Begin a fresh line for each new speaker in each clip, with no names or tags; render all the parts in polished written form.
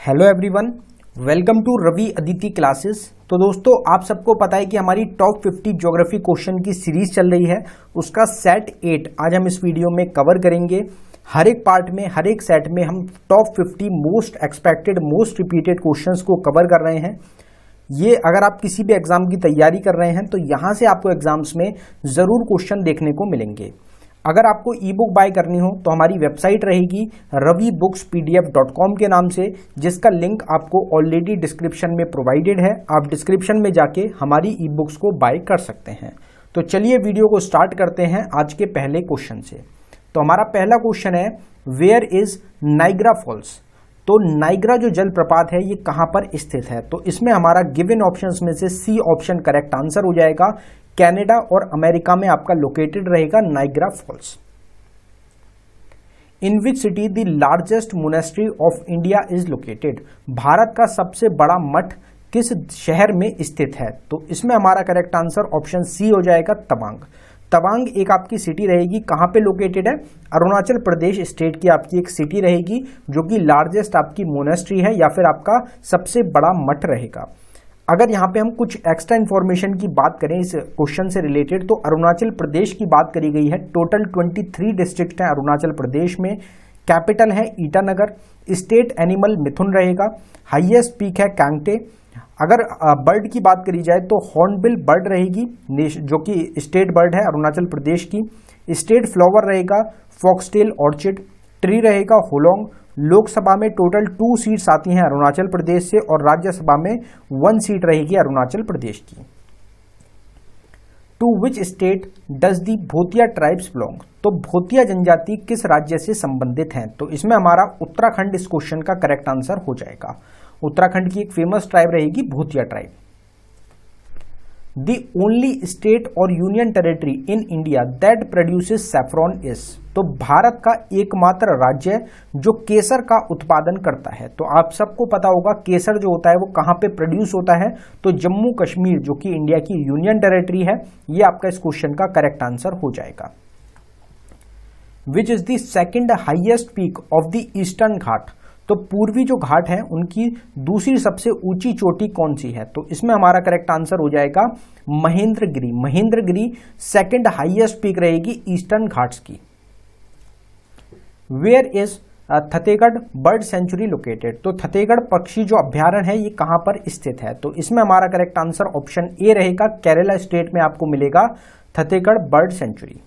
Hello everyone, welcome to Ravi Aditi classes. तो दोस्तों, आप सबको पता है कि हमारी टॉप 50 ज्योग्राफी क्वेश्चन की सीरीज चल रही है। उसका सेट 8 आज हम इस वीडियो में कवर करेंगे। हर एक पार्ट में, हर एक सेट में हम top 50 most expected, most repeated questions को कवर कर रहे हैं। ये अगर आप किसी भी एग्जाम की तैयारी कर रहे हैं तो यहाँ से आपको एग्जाम्स में ज़रूर क्वेश्चन देखने को मिलेंगे। अगर आपको ई बुक बाय करनी हो तो हमारी वेबसाइट रहेगी ravibookspdf.com के नाम से, जिसका लिंक आपको ऑलरेडी डिस्क्रिप्शन में प्रोवाइडेड है। आप डिस्क्रिप्शन में जाके हमारी ई बुक्स को बाय कर सकते हैं। तो चलिए वीडियो को स्टार्ट करते हैं आज के पहले क्वेश्चन से। तो हमारा पहला क्वेश्चन है, वेयर इज नाइग्रा फॉल्स। तो नाइग्रा जो जलप्रपात है ये कहां पर स्थित है? तो इसमें हमारा गिवन ऑप्शंस में से सी ऑप्शन करेक्ट आंसर हो जाएगा। कनाडा और अमेरिका में आपका लोकेटेड रहेगा Niagara Falls. In which city the largest monastery of India is located. Bharat का सबसे बड़ा मठ किस शहर में स्थित है? तो इसमें हमारा करेक्ट आंसर ऑप्शन सी हो जाएगा, तवांग। तवांग एक आपकी सिटी रहेगी, कहां पे लोकेटेड है? अरुणाचल प्रदेश स्टेट की आपकी एक सिटी रहेगी, जो कि लार्जेस्ट आपकी मोनेस्ट्री है या फिर आपका सबसे बड़ा मठ रहेगा। अगर यहाँ पे हम कुछ एक्स्ट्रा इन्फॉर्मेशन की बात करें इस क्वेश्चन से रिलेटेड, तो अरुणाचल प्रदेश की बात करी गई है। टोटल 23 डिस्ट्रिक्ट हैं अरुणाचल प्रदेश में। कैपिटल है ईटानगर। स्टेट एनिमल मिथुन रहेगा। हाईएस्ट पीक है कांगटे। अगर बर्ड की बात करी जाए तो हॉर्नबिल बर्ड रहेगी, जो कि स्टेट बर्ड है अरुणाचल प्रदेश की। स्टेट फ्लावर रहेगा फॉक्सटेल ऑर्चिड। ट्री रहेगा होलोंग। लोकसभा में टोटल 2 सीट्स आती हैं अरुणाचल प्रदेश से और राज्यसभा में 1 सीट रहेगी अरुणाचल प्रदेश की। To which state does the Bhotia tribes belong. तो भोतिया जनजाति किस राज्य से संबंधित हैं? तो इसमें हमारा उत्तराखंड इस क्वेश्चन का करेक्ट आंसर हो जाएगा। उत्तराखंड की एक फेमस ट्राइब रहेगी Bhotia tribe. The only state और union territory in India that produces saffron is. तो भारत का एकमात्र राज्य जो केसर का उत्पादन करता है। तो आप सबको पता होगा केसर जो होता है वो कहां पे प्रोड्यूस होता है? तो जम्मू कश्मीर, जो कि इंडिया की यूनियन टेरिटरी है। ये आपका इस क्वेश्चन का करेक्ट आंसर हो जाएगा। Which is the second highest peak of the eastern ghat. तो पूर्वी जो घाट है उनकी दूसरी सबसे ऊंची चोटी कौन सी है? तो इसमें हमारा करेक्ट आंसर हो जाएगा Mahendragiri. Mahendragiri second highest peak रहेगी ईस्टर्न घाट्स की। Where is Chhattisgarh bird sanctuary located. तो छत्तीसगढ़ पक्षी जो अभ्यारण्य है ये कहां पर स्थित है? तो इसमें हमारा करेक्ट आंसर ऑप्शन ए रहेगा। केरला स्टेट में आपको मिलेगा छत्तीसगढ़ बर्ड सेंचुरी।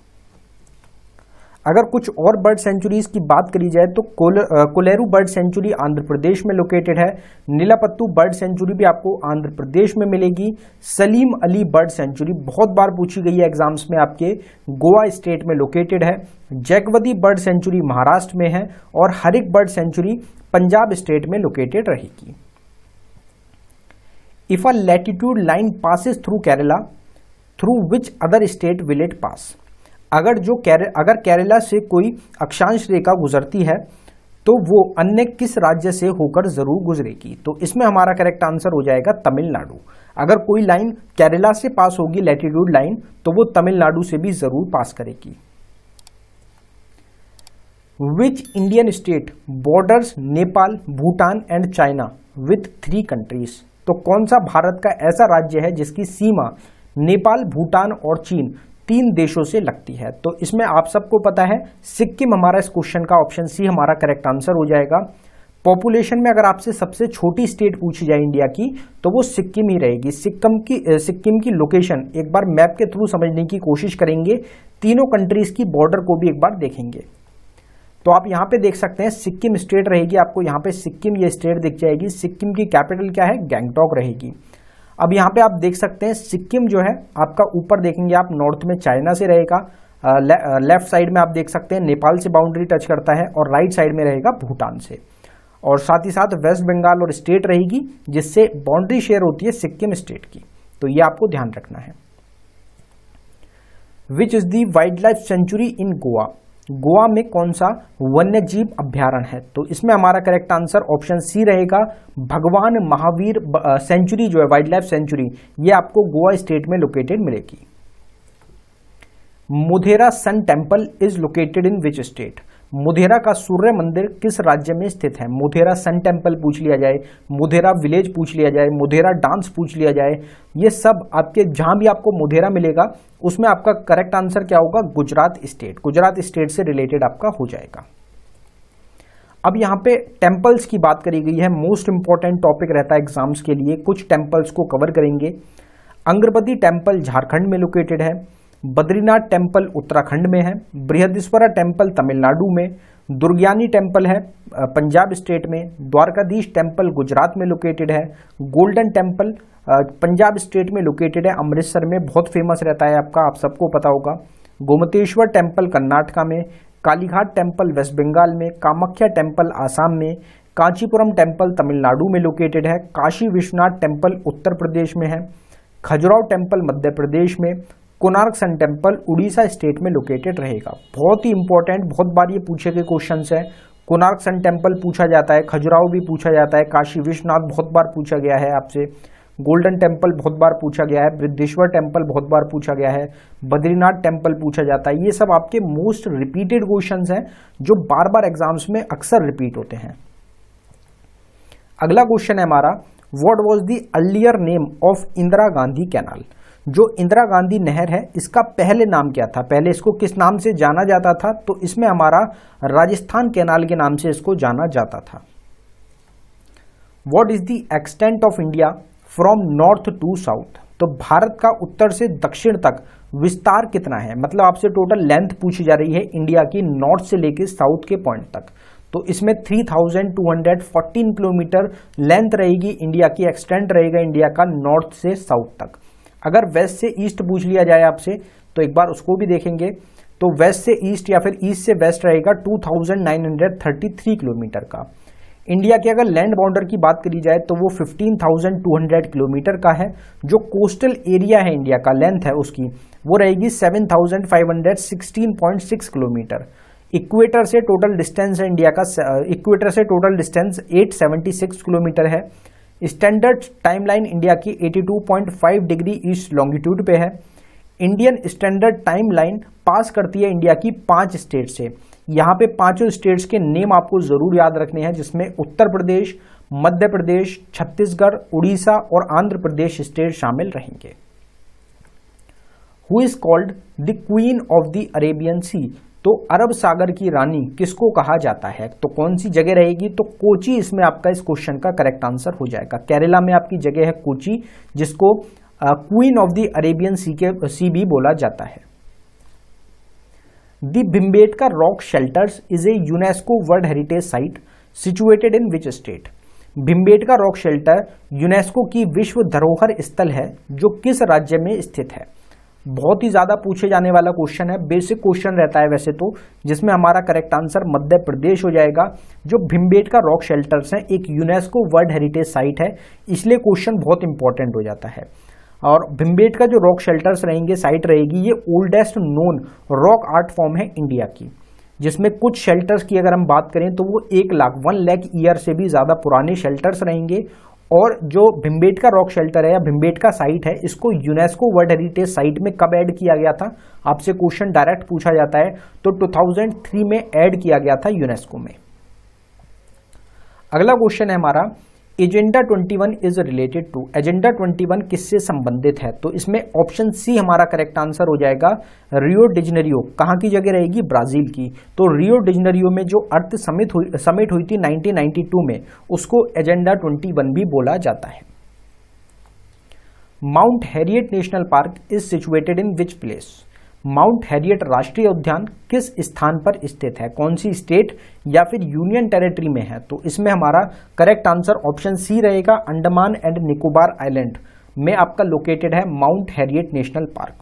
अगर कुछ और बर्ड सेंचुरीज की बात करी जाए तो कोलेरू बर्ड सेंचुरी आंध्र प्रदेश में लोकेटेड है। नीलापत्तू बर्ड सेंचुरी भी आपको आंध्र प्रदेश में मिलेगी। सलीम अली बर्ड सेंचुरी बहुत बार पूछी गई है एग्जाम्स में, आपके गोवा स्टेट में लोकेटेड है। जैकवदी बर्ड सेंचुरी महाराष्ट्र में है और हरिक बर्ड सेंचुरी पंजाब स्टेट में लोकेटेड रहेगी। If a latitude line passes through Kerala, through which other state will it pass. अगर केरला से कोई अक्षांश रेखा गुजरती है तो वो अन्य किस राज्य से होकर जरूर गुजरेगी? तो इसमें हमारा करेक्ट आंसर हो जाएगा तमिलनाडु। अगर कोई लाइन केरला से पास होगी, लैटिट्यूड लाइन, तो वो तमिलनाडु से भी जरूर पास करेगी। विच Indian state borders Nepal, Bhutan and China with 3 countries. तो कौन सा भारत का ऐसा राज्य है जिसकी सीमा नेपाल, भूटान और चीन 3 देशों से लगती है? तो इसमें आप सबको पता है सिक्किम हमारा इस क्वेश्चन का ऑप्शन सी हमारा करेक्ट आंसर हो जाएगा। पॉपुलेशन में अगर आपसे सबसे छोटी स्टेट पूछी जाए इंडिया की तो वो सिक्किम ही रहेगी। सिक्किम की लोकेशन एक बार मैप के थ्रू समझने की कोशिश करेंगे। तीनों कंट्रीज की बॉर्डर को भी एक बार देखेंगे। तो आप यहाँ पे देख सकते हैं सिक्किम स्टेट रहेगी, आपको यहाँ पे सिक्किम ये स्टेट दिख जाएगी। सिक्किम की कैपिटल क्या है? गैंगटॉक रहेगी। अब यहाँ पे आप देख सकते हैं सिक्किम जो है आपका ऊपर देखेंगे आप नॉर्थ में चाइना से रहेगा। लेफ्ट साइड में आप देख सकते हैं नेपाल से बाउंड्री टच करता है और राइट साइड में रहेगा भूटान से। और साथ ही साथ वेस्ट बंगाल और स्टेट रहेगी जिससे बाउंड्री शेयर होती है सिक्किम स्टेट की। तो ये आपको ध्यान रखना है। Which is the wild life sanctuary in Goa. Goa में कौन सा वन्य जीव अभ्यारण्य है? तो इसमें हमारा करेक्ट आंसर ऑप्शन सी रहेगा भगवान महावीर सेंचुरी जो है वाइल्ड लाइफ सेंचुरी, ये आपको गोवा स्टेट में लोकेटेड मिलेगी। Modhera sun temple is located in which state. Modhera का सूर्य मंदिर किस राज्य में स्थित है? मोढेरा सन टेम्पल पूछ लिया जाए, मोढेरा विलेज पूछ लिया जाए, मोढेरा डांस पूछ लिया जाए, ये सब आपके जहां भी आपको मोढेरा मिलेगा उसमें आपका करेक्ट आंसर क्या होगा? गुजरात स्टेट। गुजरात स्टेट से रिलेटेड आपका हो जाएगा। अब यहाँ पे टेम्पल्स की बात करी गई है, मोस्ट इंपॉर्टेंट टॉपिक रहता है एग्जाम्स के लिए। कुछ टेम्पल्स को कवर करेंगे। अंगरबती टेम्पल झारखंड में लोकेटेड है, बद्रीनाथ टेम्पल उत्तराखंड में है, बृहदीश्वरा टेम्पल तमिलनाडु में, दुर्ग्यानी टेम्पल है पंजाब स्टेट में, द्वारकाधीश टेम्पल गुजरात में लोकेटेड है, गोल्डन टेम्पल पंजाब स्टेट में लोकेटेड है, अमृतसर में बहुत फेमस रहता है आपका, आप सबको पता होगा, गोमतेश्वर टेम्पल कर्नाटका में, कालीघाट टेम्पल वेस्ट बंगाल में, कामाख्या टेम्पल आसाम में, कांचीपुरम टेम्पल तमिलनाडु में लोकेटेड है, काशी विश्वनाथ टेम्पल उत्तर प्रदेश में है, खजुराहो टेम्पल मध्य प्रदेश में, Konark sun temple Orissa state में लोकेटेड रहेगा। बहुत ही इंपॉर्टेंट, बहुत बार ये पूछे गए क्वेश्चंस है। कोणार्क सन टेम्पल पूछा जाता है, खजुराहो भी पूछा जाता है, काशी विश्वनाथ बहुत बार पूछा गया है आपसे, गोल्डन टेम्पल बहुत बार पूछा गया है, बृहदीश्वर टेम्पल बहुत बार पूछा गया है, बद्रीनाथ टेम्पल पूछा जाता है। ये सब आपके मोस्ट रिपीटेड क्वेश्चंस हैं जो बार बार एग्जाम्स में अक्सर रिपीट होते हैं। अगला क्वेश्चन है हमारा, what was the earlier name of Indira Gandhi canal? जो इंदिरा गांधी नहर है इसका पहले नाम क्या था? पहले इसको किस नाम से जाना जाता था? तो इसमें हमारा राजस्थान कैनाल के नाम से इसको जाना जाता था। What is the extent of India from north to south? तो भारत का उत्तर से दक्षिण तक विस्तार कितना है? मतलब आपसे टोटल लेंथ पूछी जा रही है इंडिया की, नॉर्थ से लेकर साउथ के पॉइंट तक। तो इसमें 3214 किलोमीटर लेंथ रहेगी इंडिया की, एक्सटेंट रहेगा इंडिया का नॉर्थ से साउथ तक। अगर वेस्ट से ईस्ट पूछ लिया जाए आपसे तो एक बार उसको भी देखेंगे। तो वेस्ट से ईस्ट या फिर ईस्ट से वेस्ट रहेगा 2933 किलोमीटर का। इंडिया की अगर लैंड बॉर्डर की बात करी जाए तो वो 15,200 किलोमीटर का है। जो कोस्टल एरिया है इंडिया का, लेंथ है उसकी, वो रहेगी 7,516.6 किलोमीटर। इक्वेटर से टोटल डिस्टेंस है इंडिया का, इक्वेटर से टोटल डिस्टेंस 876 किलोमीटर है। स्टैंडर्ड टाइमलाइन इंडिया की 82.5 डिग्री ईस्ट लॉन्गिट्यूड पे है। इंडियन स्टैंडर्ड टाइमलाइन पास करती है इंडिया की 5 स्टेट से। यहाँ पे 5 स्टेट्स के नेम आपको जरूर याद रखने हैं, जिसमें उत्तर प्रदेश, मध्य प्रदेश, छत्तीसगढ़, उड़ीसा और आंध्र प्रदेश स्टेट शामिल रहेंगे। Who is called the queen of the Arabian sea? तो अरब सागर की रानी किसको कहा जाता है? तो कौन सी जगह रहेगी? तो कोची इसमें आपका इस क्वेश्चन का करेक्ट आंसर हो जाएगा। केरला में आपकी जगह है कोची, जिसको queen of the Arabian sea भी बोला जाता है। The Bhimbetka rock shelters is a UNESCO world heritage site situated in which state? Bhimbetka rock shelter UNESCO की विश्व धरोहर स्थल है जो किस राज्य में स्थित है? बहुत ही ज्यादा पूछे जाने वाला क्वेश्चन है, बेसिक क्वेश्चन रहता है वैसे तो, जिसमें हमारा करेक्ट आंसर मध्य प्रदेश हो जाएगा। जो भिम्बेटका रॉक शेल्टर्स हैं एक यूनेस्को वर्ल्ड हेरिटेज साइट है, इसलिए क्वेश्चन बहुत इंपॉर्टेंट हो जाता है। और भिम्बेटका जो रॉक शेल्टर्स रहेंगे, साइट रहेगी, ये oldest known rock art form है इंडिया की, जिसमें कुछ शेल्टर्स की अगर हम बात करें तो वो 1 लाख ईयर से भी ज्यादा पुराने शेल्टर्स रहेंगे। और जो भिम्बेटका रॉक शेल्टर है या भिम्बेटका साइट है, इसको यूनेस्को वर्ल्ड हेरिटेज साइट में कब ऐड किया गया था? आपसे क्वेश्चन डायरेक्ट पूछा जाता है, तो 2003 में ऐड किया गया था यूनेस्को में। अगला क्वेश्चन है हमारा, agenda 21 is related to? Agenda 21 किससे संबंधित है? तो इसमें ऑप्शन सी हमारा करेक्ट आंसर हो जाएगा, रियो डी जेनेरियो। कहां की जगह रहेगी? ब्राजील की। तो रियो डी जेनेरियो में जो अर्थ समिट हुई थी 1992 में, उसको एजेंडा 21 भी बोला जाता है। Mount Harriet national park is situated in which place? Mount Harriet राष्ट्रीय उद्यान किस स्थान पर स्थित है? कौन सी स्टेट या फिर यूनियन टेरिटरी में है? तो इसमें हमारा करेक्ट आंसर ऑप्शन सी रहेगा, अंडमान एंड निकोबार आइलैंड में आपका लोकेटेड है माउंट हैरियट नेशनल पार्क।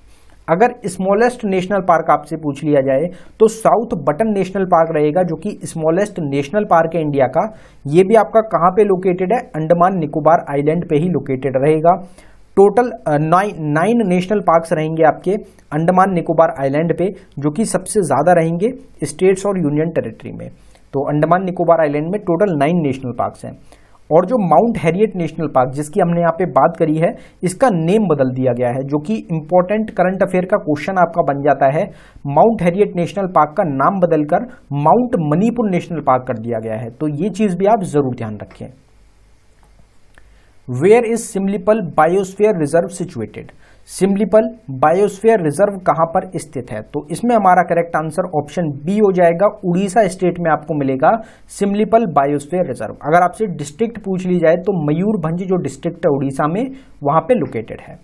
अगर स्मॉलेस्ट नेशनल पार्क आपसे पूछ लिया जाए तो साउथ बटन नेशनल पार्क रहेगा, जो कि स्मॉलेस्ट नेशनल पार्क है इंडिया का। ये भी आपका कहां पे लोकेटेड है? अंडमान निकोबार आइलैंड पे ही लोकेटेड रहेगा। टोटल 9 नेशनल पार्क्स रहेंगे आपके अंडमान निकोबार आइलैंड पे, जो कि सबसे ज्यादा रहेंगे स्टेट्स और यूनियन टेरिटरी में। तो अंडमान निकोबार आइलैंड में टोटल 9 नेशनल पार्क्स हैं। और जो माउंट हैरियट नेशनल पार्क जिसकी हमने यहाँ पे बात करी है, इसका नेम बदल दिया गया है, जो कि इंपॉर्टेंट करंट अफेयर का क्वेश्चन आपका बन जाता है। माउंट हैरियट नेशनल पार्क का नाम बदलकर माउंट मणिपुर नेशनल पार्क कर दिया गया है, तो ये चीज भी आप जरूर ध्यान रखें। Where is Similipal biosphere reserve situated? Similipal biosphere reserve कहां पर स्थित है? तो इसमें हमारा करेक्ट आंसर ऑप्शन बी हो जाएगा, उड़ीसा स्टेट में आपको मिलेगा सिमलीपल बायोस्फीयर रिजर्व। अगर आपसे डिस्ट्रिक्ट पूछ ली जाए तो मयूरभंज जो डिस्ट्रिक्ट है उड़ीसा में, वहां पे लोकेटेड है।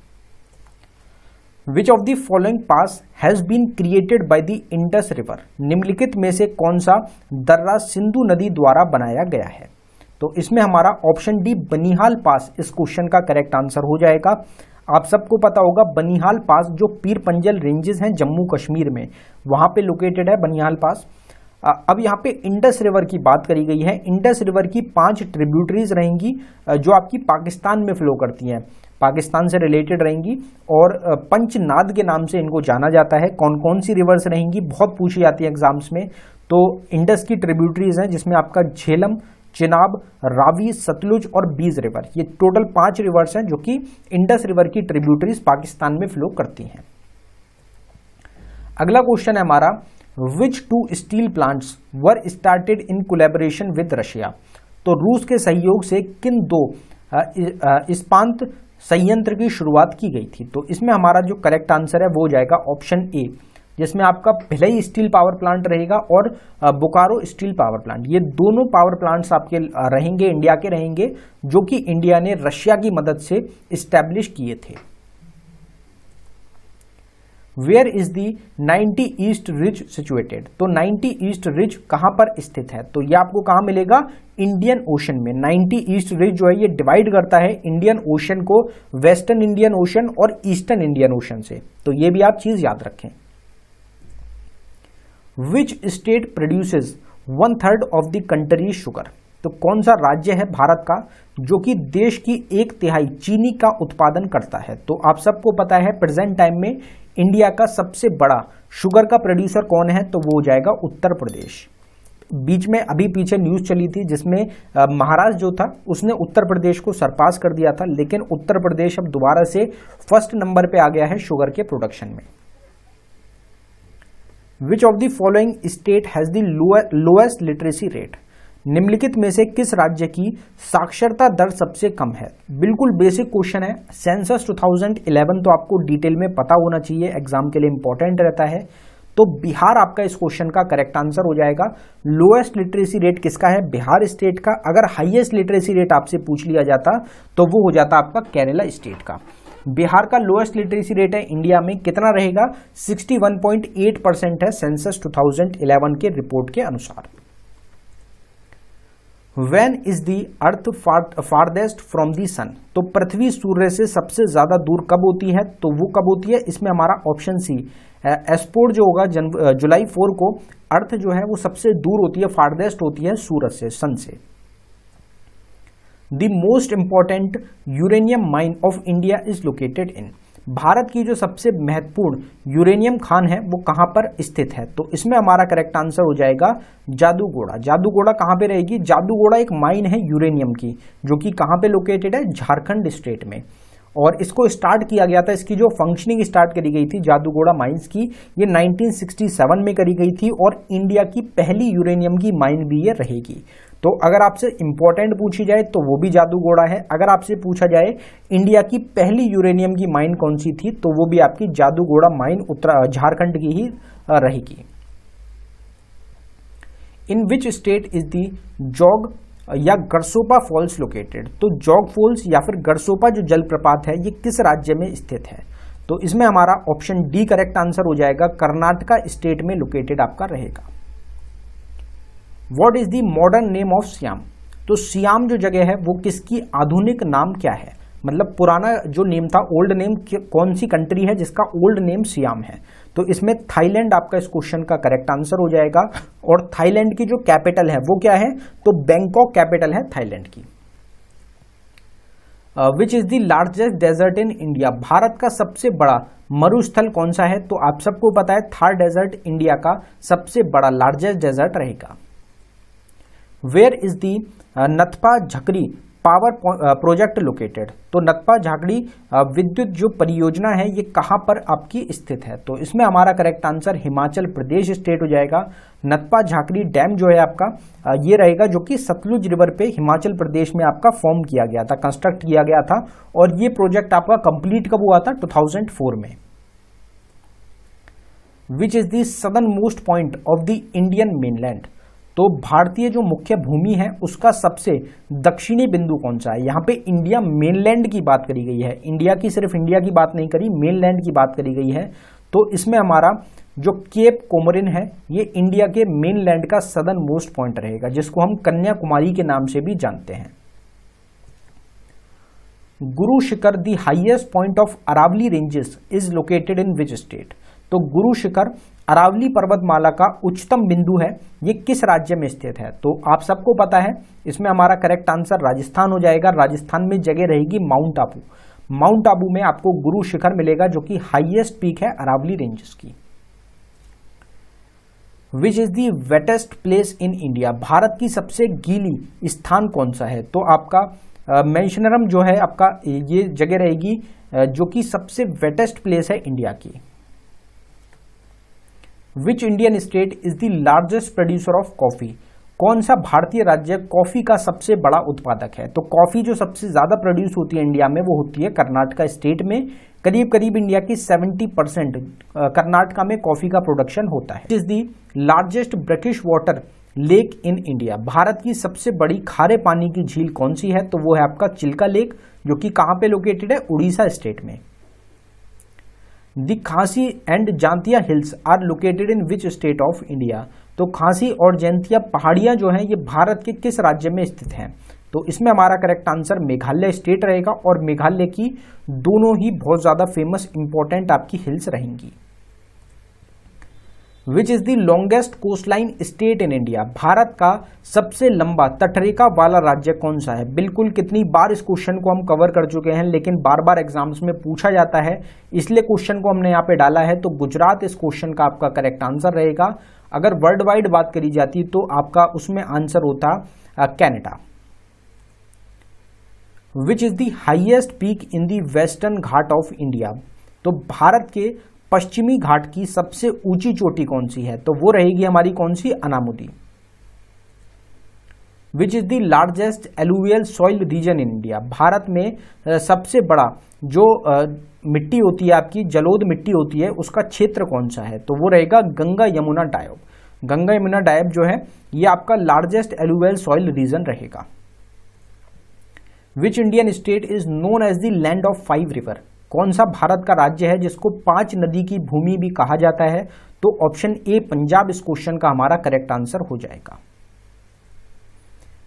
Which of the following pass has been created by the Indus river? निम्नलिखित में से कौन सा दर्रा सिंधु नदी द्वारा बनाया गया है? तो इसमें हमारा ऑप्शन डी बनिहाल पास इस क्वेश्चन का करेक्ट आंसर हो जाएगा। आप सबको पता होगा बनिहाल पास जो पीर पंजल रेंजेस हैं जम्मू कश्मीर में, वहां पे लोकेटेड है बनिहाल पास। अब यहाँ पे इंडस रिवर की बात करी गई है। इंडस रिवर की 5 ट्रिब्यूटरीज रहेंगी जो आपकी पाकिस्तान में फ्लो करती हैं, पाकिस्तान से रिलेटेड रहेंगी और पंचनाद के नाम से इनको जाना जाता है। कौन कौन सी रिवर्स रहेंगी बहुत पूछी जाती है एग्जाम्स में। तो इंडस की ट्रिब्यूटरीज हैं जिसमें आपका झेलम, चिनाब, रावी, सतलुज और बीज रिवर, ये टोटल 5 रिवर्स हैं जो कि इंडस रिवर की ट्रिब्यूटरीज पाकिस्तान में फ्लो करती हैं। अगला क्वेश्चन है हमारा, विच 2 steel plants were started in collaboration with Russia? तो रूस के सहयोग से किन 2 इस्पात संयंत्र की शुरुआत की गई थी? तो इसमें हमारा जो करेक्ट आंसर है वो हो जाएगा ऑप्शन ए, जिसमें आपका भिलाई स्टील पावर प्लांट रहेगा और बोकारो स्टील पावर प्लांट। ये दोनों पावर प्लांट्स आपके रहेंगे, इंडिया के रहेंगे, जो कि इंडिया ने रशिया की मदद से इस्टेब्लिश किए थे। Where is the 90 east ridge situated? तो 90 ईस्ट रिज कहां पर स्थित है? तो ये आपको कहां मिलेगा? इंडियन ओशन में। 90 ईस्ट रिज जो है ये डिवाइड करता है इंडियन ओशन को वेस्टर्न इंडियन ओशन और ईस्टर्न इंडियन ओशन से, तो ये भी आप चीज याद रखें। Which state produces 1/3 of the country sugar? तो कौन सा राज्य है भारत का जो कि देश की 1/3 चीनी का उत्पादन करता है? तो आप सबको पता है प्रेजेंट टाइम में इंडिया का सबसे बड़ा शुगर का प्रोड्यूसर कौन है? तो वो हो जाएगा उत्तर प्रदेश। बीच में अभी पीछे न्यूज चली थी जिसमें महाराष्ट्र जो था उसने उत्तर प्रदेश को सरपास कर दिया था, लेकिन उत्तर प्रदेश अब दोबारा से फर्स्ट नंबर पे आ गया है शुगर के प्रोडक्शन में। विच of the following state has the lowest literacy rate? निम्नलिखित में से किस राज्य की साक्षरता दर सबसे कम है? बिल्कुल बेसिक क्वेश्चन है। सेंसस 2011 तो आपको डिटेल में पता होना चाहिए, एग्जाम के लिए इंपॉर्टेंट रहता है। तो बिहार आपका इस क्वेश्चन का करेक्ट आंसर हो जाएगा। लोएस्ट लिटरेसी रेट किसका है? बिहार स्टेट का। अगर हाईएस्ट लिटरेसी रेट आपसे पूछ लिया जाता तो वो हो जाता आपका केरला स्टेट का। बिहार का लोएस्ट लिटरेसी रेट है इंडिया में, कितना रहेगा? 61.8% है सेंसस 2011 के रिपोर्ट के अनुसार। When is the earth farthest from the sun? तो पृथ्वी सूर्य से सबसे ज्यादा दूर कब होती है? तो वो कब होती है? इसमें हमारा ऑप्शन सी एस्पोर्ट जो होगा जुलाई 4 को अर्थ जो है वो सबसे दूर होती है, फारदेस्ट होती है सूरज से, सन से। The most important uranium mine of India is located इन? भारत की जो सबसे महत्वपूर्ण यूरेनियम खान है वो कहां पर स्थित है? तो इसमें हमारा करेक्ट आंसर हो जाएगा जादूगोड़ा। जादूगोड़ा कहां पे रहेगी? जादूगोड़ा एक माइन है यूरेनियम की जो कि कहां पे लोकेटेड है? झारखंड स्टेट में। और इसको स्टार्ट किया गया था, इसकी जो फंक्शनिंग स्टार्ट करी गई थी जादूगोड़ा माइंस की, ये 1967 में करी गई थी और इंडिया की पहली यूरेनियम की माइन भी ये रहेगी। तो अगर आपसे इंपॉर्टेंट पूछी जाए तो वो भी जादूगोड़ा है। अगर आपसे पूछा जाए इंडिया की पहली यूरेनियम की माइन कौन सी थी तो वो भी आपकी जादूगोड़ा माइन झारखंड की ही रहेगी। इन विच स्टेट इज दी जौग या गरसोपा फॉल्स लोकेटेड? तो जौग फॉल्स या फिर गरसोपा जो जलप्रपात है ये किस राज्य में स्थित है? तो इसमें हमारा ऑप्शन डी करेक्ट आंसर हो जाएगा, कर्नाटका स्टेट में लोकेटेड आपका रहेगा। What is the modern name of SIAM? तो सियाम जो जगह है वो किसकी आधुनिक नाम क्या है? मतलब पुराना जो नेम था, ओल्ड नेम, कौन सी कंट्री है जिसका ओल्ड नेम सियाम है? तो इसमें थाईलैंड आपका इस क्वेश्चन का करेक्ट आंसर हो जाएगा। और थाईलैंड की जो कैपिटल है वो क्या है? तो बैंकॉक कैपिटल है थाईलैंड की। Which is the largest desert in India? Bharat का सबसे बड़ा मरुस्थल कौन सा है? तो आप सबको पता है थार डेजर्ट इंडिया का सबसे बड़ा लार्जेस्ट डेजर्ट रहेगा। Where is the Nathpa Jhakri power project located? तो नकपा झाकड़ी विद्युत जो परियोजना है ये कहाँ पर आपकी स्थित है? तो इसमें हमारा correct answer Himachal Pradesh state हो जाएगा। नकपा झाकड़ी डैम जो है आपका ये रहेगा, जो कि सतलुज रिवर पे हिमाचल प्रदेश में आपका फॉर्म किया गया था, कंस्ट्रक्ट किया गया था। और ये प्रोजेक्ट आपका कंप्लीट कब हुआ था? 2004 में। विच is the southern most point of the Indian mainland? तो भारतीय जो मुख्य भूमि है उसका सबसे दक्षिणी बिंदु कौन सा है? यहाँ पे इंडिया मेनलैंड की बात करी गई है, इंडिया की, सिर्फ इंडिया की बात नहीं करी, मेनलैंड की बात करी गई है। तो इसमें हमारा जो केप कोमोरिन है ये इंडिया के मेनलैंड का सदर्न मोस्ट पॉइंट रहेगा, जिसको हम कन्याकुमारी के नाम से भी जानते हैं। Guru Shikhar the highest point of Aravalli ranges is located in which state? तो गुरु शिखर अरावली पर्वतमाला का उच्चतम बिंदु है, ये किस राज्य में स्थित है? तो आप सबको पता है, इसमें हमारा करेक्ट आंसर राजस्थान हो जाएगा। राजस्थान में जगह रहेगी माउंट आबू। माउंट आबू में आपको गुरु शिखर मिलेगा, जो कि हाईएस्ट पीक है अरावली रेंजेस की। Which is the wettest place in India? Bharat की सबसे गीली स्थान कौन सा है? तो आपका मेंशनरम जो है आपका ये जगह रहेगी, जो कि सबसे वेटेस्ट प्लेस है इंडिया की। विच Indian state is the largest producer of coffee? कौन सा भारतीय राज्य कॉफी का सबसे बड़ा उत्पादक है? तो कॉफी जो सबसे ज्यादा प्रोड्यूस होती है इंडिया में वो होती है कर्नाटका स्टेट में। करीब करीब इंडिया की 70% कर्नाटका में कॉफी का प्रोडक्शन होता है। Is the largest brackish water lake in India? Bharat की सबसे बड़ी खारे पानी की झील कौन सी है? तो वो है आपका चिल्का लेक, जो कि कहां पे लोकेटेड है? उड़ीसा स्टेट में। The Khasi and Jaintia hills are located in which state of India? तो खांसी और जैंतिया पहाड़ियां जो हैं ये भारत के किस राज्य में स्थित हैं? तो इसमें हमारा करेक्ट आंसर मेघालय स्टेट रहेगा, और मेघालय की दोनों ही बहुत ज्यादा फेमस इंपॉर्टेंट आपकी हिल्स रहेंगी। विच is the longest coastline state in India? Bharat का सबसे लंबा तटरेखा वाला राज्य कौन सा है? बिल्कुल, कितनी बार इस क्वेश्चन को हम कवर कर चुके हैं, लेकिन बार बार एग्जाम्स में पूछा जाता है, इसलिए क्वेश्चन को हमने यहाँ पे डाला है। तो गुजरात इस क्वेश्चन का आपका करेक्ट आंसर रहेगा। अगर वर्ल्ड वाइड बात करी जाती तो आपका उसमें आंसर होता Canada. Which is the highest peak in the western Ghat of India? तो भारत के पश्चिमी घाट की सबसे ऊंची चोटी कौन सी है? तो वो रहेगी हमारी कौन सी? Anamudi. Which is the largest alluvial soil region in India? Bharat में सबसे बड़ा जो मिट्टी होती है आपकी, जलोद मिट्टी होती है, उसका क्षेत्र कौन सा है? तो वो रहेगा गंगा यमुना डायब। गंगा यमुना डायब जो है ये आपका लार्जेस्ट एलुवियल सॉइल रीजन रहेगा। Which Indian state is known as the land of 5 river? कौन सा भारत का राज्य है जिसको 5 नदी की भूमि भी कहा जाता है? तो ऑप्शन ए पंजाब इस क्वेश्चन का हमारा करेक्ट आंसर हो जाएगा।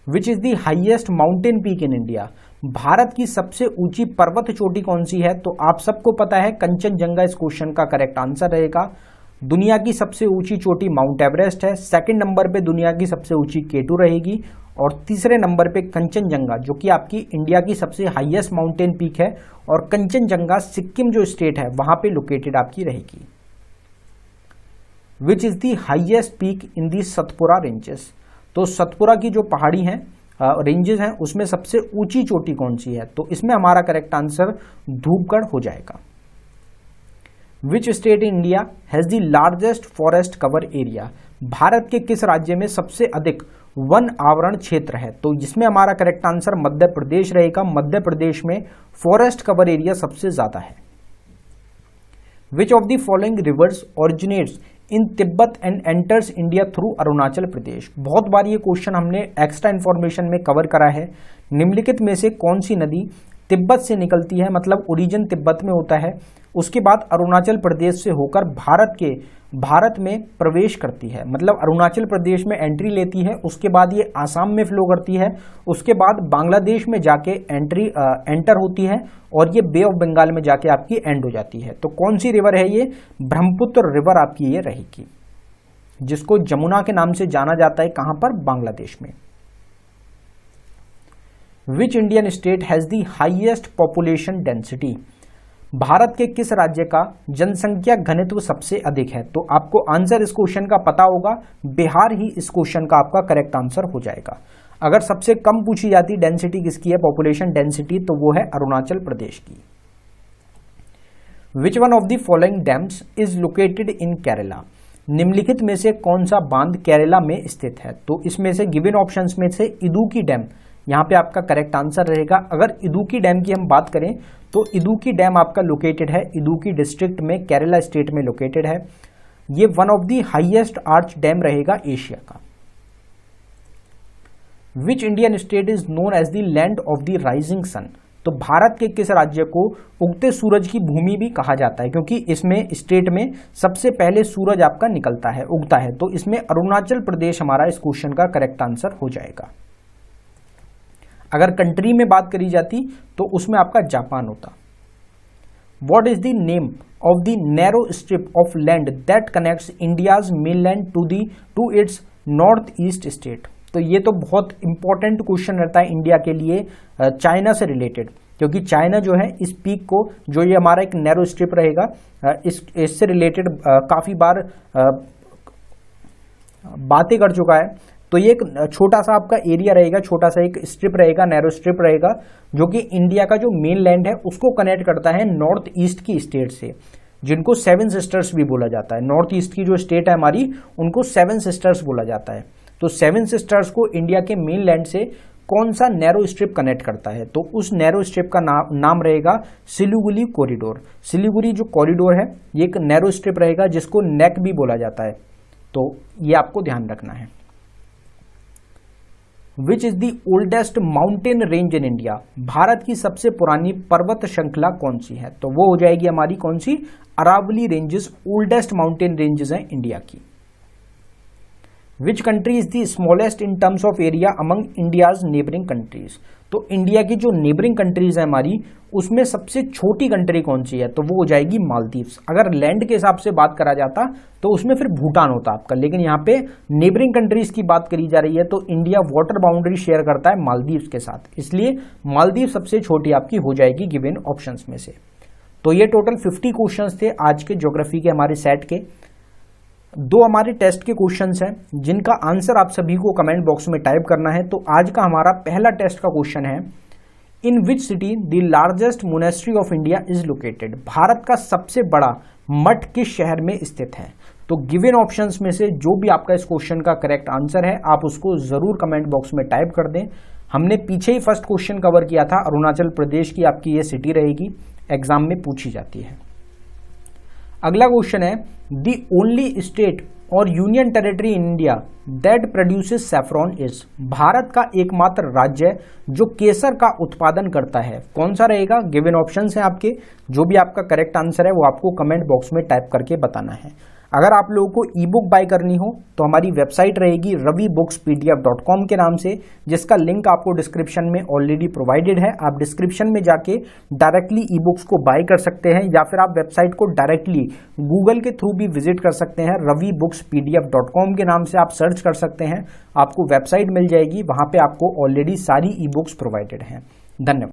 Which is the highest mountain peak in India? Bharat की सबसे ऊंची पर्वत चोटी कौन सी है? तो आप सबको पता है कंचनजंगा इस क्वेश्चन का करेक्ट आंसर रहेगा। दुनिया की सबसे ऊंची चोटी माउंट एवरेस्ट है, सेकंड नंबर पे दुनिया की सबसे ऊंची केटू रहेगी, और तीसरे नंबर पे कंचनजंगा, जो कि आपकी इंडिया की सबसे हाईएस्ट माउंटेन पीक है, और कंचनजंगा सिक्किम जो स्टेट है वहां पे लोकेटेड आपकी रहेगी। विच is the highest peak in the Satpura ranges? तो सतपुरा की जो पहाड़ी हैं रेंजेस हैं उसमें सबसे ऊंची चोटी कौन सी है? तो इसमें हमारा करेक्ट आंसर धूपगढ़ हो जाएगा। Which state in India has the largest forest cover area? Bharat के किस राज्य में सबसे अधिक वन आवरण क्षेत्र है? तो जिसमें हमारा करेक्ट आंसर मध्य प्रदेश रहेगा। मध्य प्रदेश में फॉरेस्ट कवर एरिया सबसे ज्यादा है। Which of the following rivers originates in Tibet and enters India through Arunachal Pradesh? बहुत बार ये क्वेश्चन हमने एक्स्ट्रा इंफॉर्मेशन में कवर करा है। निम्नलिखित में से कौन सी नदी तिब्बत से निकलती है, मतलब ओरिजिन तिब्बत में होता है, उसके बाद अरुणाचल प्रदेश से होकर भारत में प्रवेश करती है, मतलब अरुणाचल प्रदेश में एंट्री लेती है, उसके बाद ये आसाम में फ्लो करती है, उसके बाद बांग्लादेश में जाके एंटर होती है, और ये बे ऑफ बंगाल में जाके आपकी एंड हो जाती है। तो कौन सी रिवर है ये? ब्रह्मपुत्र रिवर आपकी ये रहेगी, जिसको जमुना के नाम से जाना जाता है। कहां पर? बांग्लादेश में। विच Indian state has the highest population density? Bharat के किस राज्य का जनसंख्या घनत्व सबसे अधिक है? तो आपको आंसर इस क्वेश्चन का पता होगा, बिहार ही इस क्वेश्चन का आपका करेक्ट आंसर हो जाएगा। अगर सबसे कम पूछी जाती डेंसिटी किसकी है, पॉपुलेशन डेंसिटी, तो वो है अरुणाचल प्रदेश की। Which one of the following dams is located इन केरला, निम्नलिखित में से कौन सा बांध केरला में स्थित है। तो इसमें से गिवन ऑप्शंस में से इदुक्की डैम यहां पे आपका करेक्ट आंसर रहेगा। अगर इदुक्की डैम की हम बात करें तो इदुक्की डैम आपका लोकेटेड है इदुक्की डिस्ट्रिक्ट में, केरला स्टेट में लोकेटेड है। ये one of the highest arch dam रहेगा एशिया का। Which Indian state is known as the land of the rising sun, तो भारत के किस राज्य को उगते सूरज की भूमि भी कहा जाता है, क्योंकि इसमें स्टेट में सबसे पहले सूरज आपका निकलता है, उगता है। तो इसमें अरुणाचल प्रदेश हमारा इस क्वेश्चन का करेक्ट आंसर हो जाएगा। अगर कंट्री में बात करी जाती तो उसमें आपका जापान होता। What is the name of the narrow strip of land that connects India's mainland to its north east state, तो ये तो बहुत इंपॉर्टेंट क्वेश्चन रहता है इंडिया के लिए चाइना से रिलेटेड, क्योंकि चाइना जो है इस पीक को, जो ये हमारा एक नैरो स्ट्रिप रहेगा, इससे रिलेटेड काफी बार बातें कर चुका है। तो ये एक छोटा सा आपका एरिया रहेगा, छोटा सा एक स्ट्रिप रहेगा, नैरो स्ट्रिप रहेगा, जो कि इंडिया का जो मेन लैंड है उसको कनेक्ट करता है नॉर्थ ईस्ट की स्टेट से, जिनको सेवन सिस्टर्स भी बोला जाता है। नॉर्थ ईस्ट की जो स्टेट है हमारी, उनको सेवन सिस्टर्स बोला जाता है। तो सेवन सिस्टर्स को इंडिया के मेन लैंड से कौन सा नैरो स्ट्रिप कनेक्ट करता है, तो उस नैरो स्ट्रिप का नाम रहेगा सिलीगुड़ी कॉरिडोर। सिलीगुड़ी जो कॉरिडोर है ये एक नैरो स्ट्रिप रहेगा जिसको नेक भी बोला जाता है, तो ये आपको ध्यान रखना है। Which is the oldest mountain range in India, Bharat की सबसे पुरानी पर्वत श्रृंखला कौन सी है, तो वो हो जाएगी हमारी कौन सी, Aravalli ranges oldest mountain ranges हैं इंडिया की। Which country is the smallest in terms of area among India's neighbouring countries, तो इंडिया की जो नेबरिंग कंट्रीज है हमारी, उसमें सबसे छोटी कंट्री कौन सी है, तो वो हो जाएगी मालदीव्स। अगर लैंड के हिसाब से बात करा जाता तो उसमें फिर भूटान होता आपका, लेकिन यहाँ पे नेबरिंग कंट्रीज की बात करी जा रही है तो इंडिया वाटर बाउंड्री शेयर करता है मालदीव्स के साथ, इसलिए मालदीव सबसे छोटी आपकी हो जाएगी गिवन ऑप्शंस में से। तो ये टोटल 50 क्वेश्चंस थे आज के ज्योग्राफी के हमारे सेट के। 2 हमारे टेस्ट के क्वेश्चंस हैं जिनका आंसर आप सभी को कमेंट बॉक्स में टाइप करना है। तो आज का हमारा पहला टेस्ट का क्वेश्चन है, in which city the largest monastery of India is located, Bharat का सबसे बड़ा मठ किस शहर में स्थित है। तो गिवन ऑप्शंस में से जो भी आपका इस क्वेश्चन का करेक्ट आंसर है आप उसको जरूर कमेंट बॉक्स में टाइप कर दें। हमने पीछे ही फर्स्ट क्वेश्चन कवर किया था, अरुणाचल प्रदेश की आपकी ये सिटी रहेगी, एग्जाम में पूछी जाती है। अगला क्वेश्चन है, द ओनली स्टेट और union territory in India that produces saffron is, Bharat का एकमात्र राज्य जो केसर का उत्पादन करता है, कौन सा रहेगा। गिवन ऑप्शंस हैं आपके, जो भी आपका करेक्ट आंसर है वो आपको कमेंट बॉक्स में टाइप करके बताना है। अगर आप लोगों को ई बुक बाय करनी हो तो हमारी वेबसाइट रहेगी ravibookspdf.com के नाम से, जिसका लिंक आपको डिस्क्रिप्शन में ऑलरेडी प्रोवाइडेड है। आप डिस्क्रिप्शन में जाके डायरेक्टली ई बुक्स को बाय कर सकते हैं, या फिर आप वेबसाइट को डायरेक्टली गूगल के थ्रू भी विजिट कर सकते हैं। ravibookspdf.com के नाम से आप सर्च कर सकते हैं, आपको वेबसाइट मिल जाएगी, वहां पे आपको ऑलरेडी सारी ई बुक्स प्रोवाइडेड हैं। धन्यवाद।